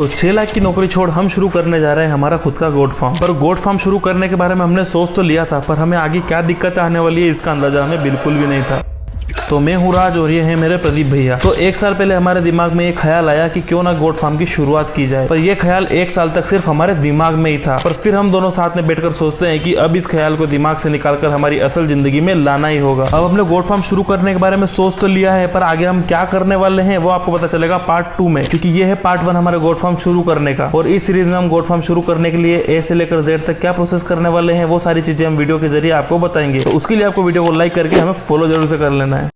तो 6 लाख की नौकरी छोड़ हम शुरू करने जा रहे हैं हमारा खुद का गोट फार्म। पर गोट फार्म शुरू करने के बारे में हमने सोच तो लिया था, पर हमें आगे क्या दिक्कतें आने वाली है इसका अंदाजा हमें बिल्कुल भी नहीं था। तो मैं हूँ राज और ये है मेरे प्रदीप भैया। तो 1 साल पहले हमारे दिमाग में एक ख्याल आया कि क्यों ना गोट फार्म की शुरुआत की जाए। पर यह ख्याल 1 साल तक सिर्फ हमारे दिमाग में ही था। पर फिर हम दोनों साथ में बैठकर सोचते हैं कि अब इस ख्याल को दिमाग से निकालकर हमारी असल जिंदगी में लाना ही होगा। अब हमने गोट फार्म शुरू करने के बारे में सोच तो लिया है, पर आगे हम क्या करने वाले हैं वो आपको पता चलेगा पार्ट 2 में, क्योंकि ये है पार्ट 1 हमारे गोट फार्म शुरू करने का। और इस सीरीज में हम गोट फार्म शुरू करने के लिए ए से लेकर जेड तक क्या प्रोसेस करने वाले हैं वो सारी चीजें हम वीडियो के जरिए आपको बताएंगे। तो उसके लिए आपको वीडियो को लाइक करके हमें फॉलो जरूर से कर लेना है।